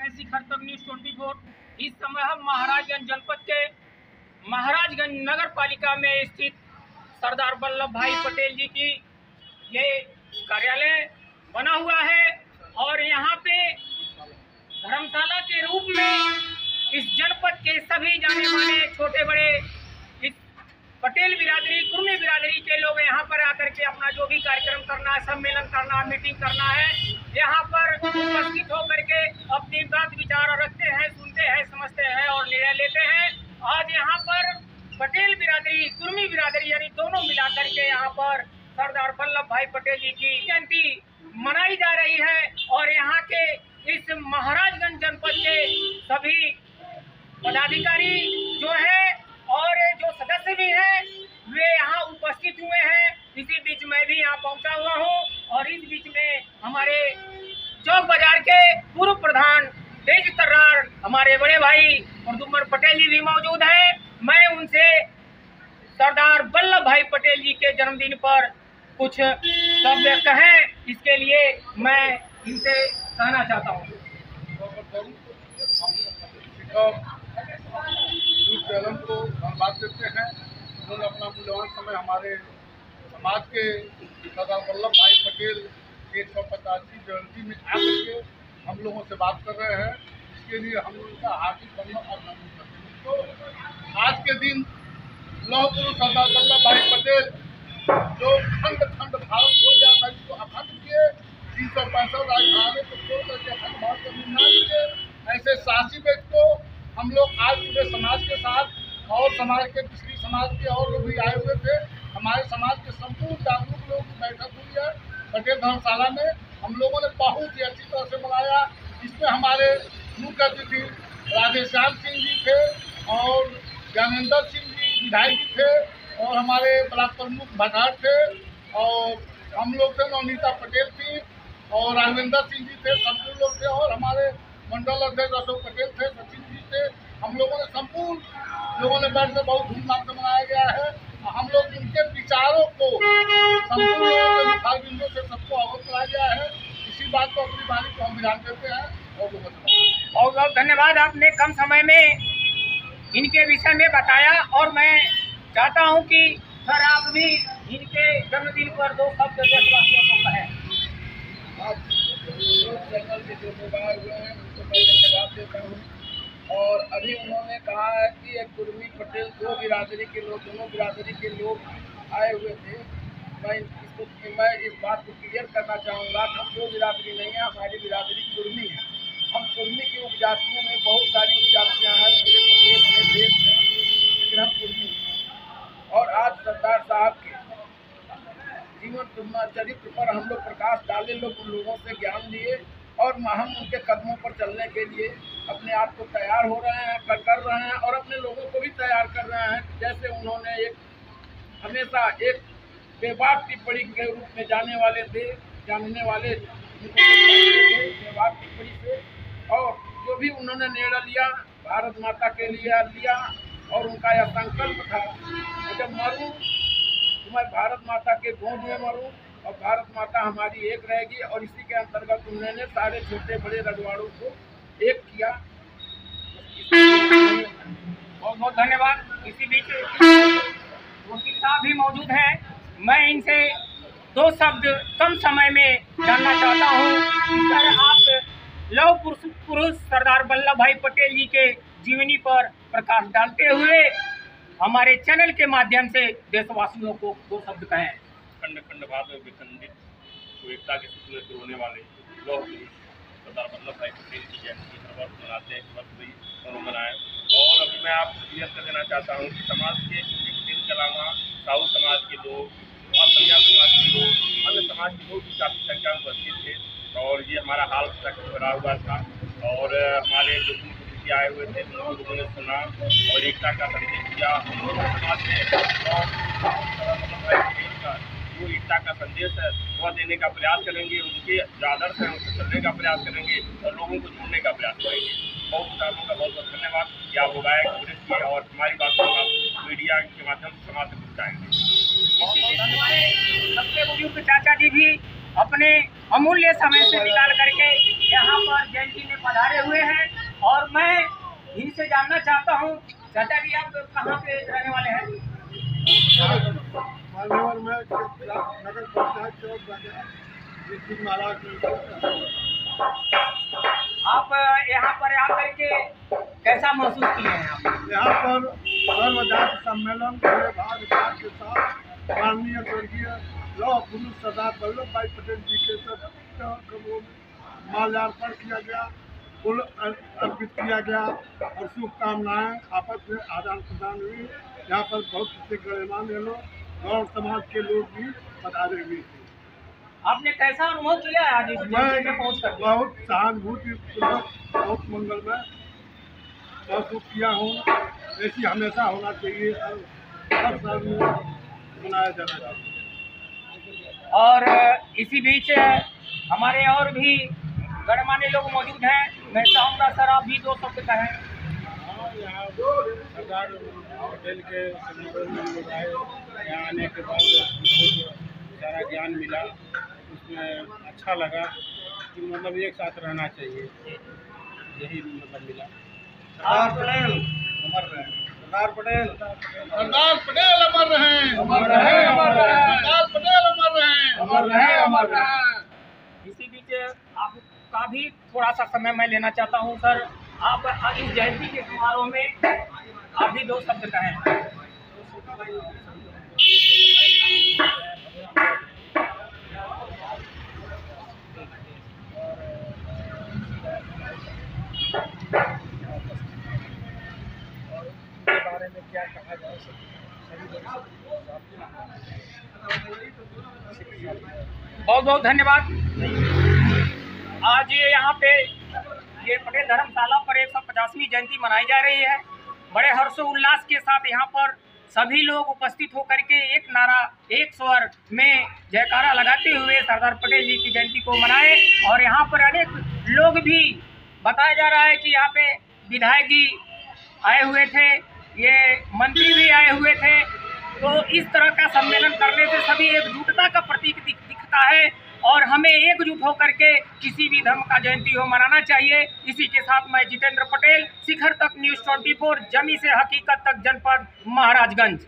मैं शिखर तक न्यूज़ 24। इस समय हम महाराजगंज जनपद के महाराजगंज नगर पालिका में स्थित सरदार वल्लभ भाई पटेल जी की ये कार्यालय बना हुआ है और यहाँ पे धर्मशाला के रूप में इस जनपद के सभी जाने माने छोटे बड़े इस पटेल बिरादरी कुर्मी बिरादरी के लोग यहाँ पर आकर के अपना जो भी कार्यक्रम करना है, सम्मेलन करना, मीटिंग करना है, यहाँ पर उपस्थित होकर के अपनी बात विचार रखते हैं, सुनते हैं, समझते हैं और निर्णय लेते हैं। आज यहाँ पर पटेल बिरादरी कुर्मी बिरादरी यानी दोनों मिलाकर के यहाँ पर सरदार वल्लभ भाई पटेल जी की जयंती मनाई जा रही है और यहाँ के इस महाराजगंज जनपद के सभी पदाधिकारी जो है और जो सदस्य भी हैं वे यहाँ उपस्थित हुए हैं। इसी बीच मैं भी यहाँ पहुँचा हुआ हूँ और इस बीच में हमारे चौक बाजार के पूर्व प्रधान तेज तर्रार हमारे बड़े भाई प्रद्युम्न पटेल जी भी मौजूद हैं। मैं उनसे सरदार वल्लभ भाई पटेल जी के जन्मदिन पर कुछ शब्द कहें, इसके लिए मैं इनसे कहना चाहता हूँ। चैनल को धन्यवाद देते हैं। उन्होंने अपना मूल्यवान समय हमारे समाज के सरदार वल्लभ भाई पटेल की 150वीं जयंती में आकर के हम लोगों से बात कर रहे हैं। इसके लिए हम लोगों का हार्दिक धन्यवाद अभिनंदन करते हैं। तो आज के दिन लौह पुरुष सरदार वल्लभ भाई पटेल जो खंड खंड भारत हो गया था, इसको अखंड किए, 365 राजधानी को छोड़ करके अखंड भारत का निर्माण किए। ऐसे साहसी व्यक्ति को हम लोग आज पूरे समाज के साथ और समाज के पिछड़ी समाज के और लोग भी आए हुए थे। हमारे समाज के संपूर्ण जागरूक लोगों की बैठक हुई है पटेल धर्मशाला में। हम लोगों ने बहुत ही अच्छी तरह से मनाया। इसमें हमारे मुख्य अतिथि राधेश्याम सिंह जी थे और ज्ञानेंद्र सिंह जी विधायक जी थे और हमारे ब्लॉक प्रमुख भटार थे और हम लोग थे, नवनीता पटेल थी और राघवेंद्र सिंह जी थे, संपूर्ण लोग थे और हमारे मंडल अध्यक्ष अशोक पटेल थे, सचिन जी थे। हम लोगों ने संपूर्ण लोगों ने बैठ कर बहुत धूमधाम से मनाया गया है। हम लोग उनके विचारों को संपूर्ण विभाग बिंदु से सबको अवगत कराया गया है। इसी बात को अपनी वाणी को हम ध्यान देते हैं और बहुत बहुत धन्यवाद। आपने कम समय में इनके विषय में बताया और मैं चाहता हूं कि सर आप भी इनके जन्मदिन पर दो शब्द देशवासियों को कहें। चैनल के जो लोग आए हुए हैं उनको मैं धन्यवाद देता हूँ। और अभी उन्होंने कहा है कि एक कुर्मी पटेल दो बिरादरी के लोग, दोनों बिरादरी के लोग आए हुए थे। मैं इस बात को क्लियर करना चाहूँगा कि हम दो बिरादरी नहीं है, हमारी बिरादरी कुर्मी है। हम कुर्मी की उपजातियों में बहुत सारी उपजातियाँ हैं पूरे प्रदेश में, देश में, लेकिन हम कुर्मी हैं। और आज सरदार साहब के जीवन चरित्र पर हम लोग प्रकाश डाले, लोग उन लोगों से ज्ञान लिए और हम उनके कदमों पर चलने के लिए अपने आप को तैयार हो रहे हैं, कर रहे हैं और अपने लोगों को भी तैयार कर रहे हैं। जैसे उन्होंने हमेशा एक बेबाक टिप्पणी के रूप में जानने वाले बेबाक टिप्पणी से, और जो भी उन्होंने निर्णय लिया भारत माता के लिए लिया और उनका यह संकल्प था कि जब मरूं तो मैं भारत माता के गोद में मरूं और भारत माता हमारी एक रहेगी। और इसी के अंतर्गत उन्होंने सारे छोटे बड़े रजवाड़ों को एक किया। बहुत बहुत धन्यवाद। इसी बीच वकील साहब भी मौजूद हैं। मैं इनसे दो शब्द कम समय में जानना चाहता हूँ। सर आप लौह पुरुष सरदार वल्लभ भाई पटेल जी के जीवनी पर प्रकाश डालते हुए हमारे चैनल के माध्यम से देशवासियों को दो शब्द कहें। खंड खंड भारत में विखंडित तो एकता के सूत्र से होने वाले लौह पुरुष सरदार वल्लभ भाई पटेल की जयंती हर वर्ष मनाते हैं, इस वर्ष भी दोनों मनाएं। और अभी मैं आपको क्लियर कर देना चाहता हूँ कि समाज के पटेल के अलावा साहू समाज के लोग और पंजाब समाज के लोग, अन्य समाज के लोग भी काफ़ी संख्या में उपस्थित थे और ये हमारा हाल तक भरा हुआ था। और हमारे जो मुख्य आए हुए थे उनको लोगों ने सुना और एकता का संदेश दिया। समाज में जो एकता का संदेश है वह देने का प्रयास करेंगे, उनके जो आदर्श हैं उनसे चलने का प्रयास करेंगे और लोगों को जोड़ने का प्रयास करेंगे। बहुत किसानों का बहुत बहुत धन्यवाद कि आप लोग आए, कवरेज किए और हमारी बात को आप मीडिया के माध्यम से समाज तक पहुँचाएंगे। सबसे बुजुर्ग चाचा जी भी अपने अमूल्य समय से निकाल करके यहाँ पर जयंती में पधारे हुए हैं। और मैं इनसे जानना चाहता हूँ, चाचा जी आप कहाँ के रहने वाले हैं? मान्यवर में नगर पंचायत चौक बाजार डिस्ट्रिक्ट महाराजगंज। आप यहाँ पर आकर के कैसा महसूस किए हैं आप? यहाँ पर सर्वजाति सम्मेलन पूरे भारत विकास के साथ माननीय स्वर्गीय लौह पुरुष सरदार वल्लभ भाई पटेल जी के कब्रों में माल्यार्पण किया गया, फूल अर्पित किया गया और शुभकामनाएं आपस में आदान प्रदान हुई। यहाँ पर बहुत से गणमान्य लोग और समाज के लोग भी पधारे हुए थे। आपने कैसा अनुभव किया है आज इस जयंती में पहुँच कर? बहुत सहानुभूतिपूर्वक, बहुत मंगलमय महसूस किया हूँ। ऐसी हमेशा होना चाहिए, हर साल में मनाया जाना चाहिए। और इसी बीच हमारे और भी गणमान्य लोग मौजूद हैं। मैं चाहूँगा सर आप भी दो शब्द कहें। यहाँ सरदार पटेल के समारोह में लोग आए, यहाँ आने के बाद बहुत सारा ज्ञान मिला, उसमें अच्छा लगा कि मतलब एक साथ रहना चाहिए, यही मतलब मिला। सरदार पटेल अमर रहे, सरदार पटेल अमर रहे, अमर रहे, अमर रहे, सरदार पटेल अमर रहे, अमर रहे, अमर रहे। इसी बीच आपका भी थोड़ा सा समय मैं लेना चाहता हूँ सर। आप इस जयंती के समारोह में आप भी दो शब्द कहें। बारे में क्या कहा जाए, बहुत बहुत धन्यवाद। आज ये यहाँ पे ये पटेल धर्मशाला पर 150वीं जयंती मनाई जा रही है। बड़े हर्षोल्लास के साथ यहाँ पर सभी लोग उपस्थित होकर के एक नारा एक स्वर में जयकारा लगाते हुए सरदार पटेल जी की जयंती को मनाए। और यहाँ पर अनेक लोग भी बताया जा रहा है कि यहाँ पे विधायक जी आए हुए थे, ये मंत्री भी आए हुए थे। तो इस तरह का सम्मेलन करने से सभी एकजुटता का प्रतीक दिखता है और हमें एकजुट होकर के किसी भी धर्म का जयंती हो मनाना चाहिए। इसी के साथ मैं जितेंद्र पटेल, शिखर तक न्यूज़ 24, जमी से हकीकत तक, जनपद महाराजगंज।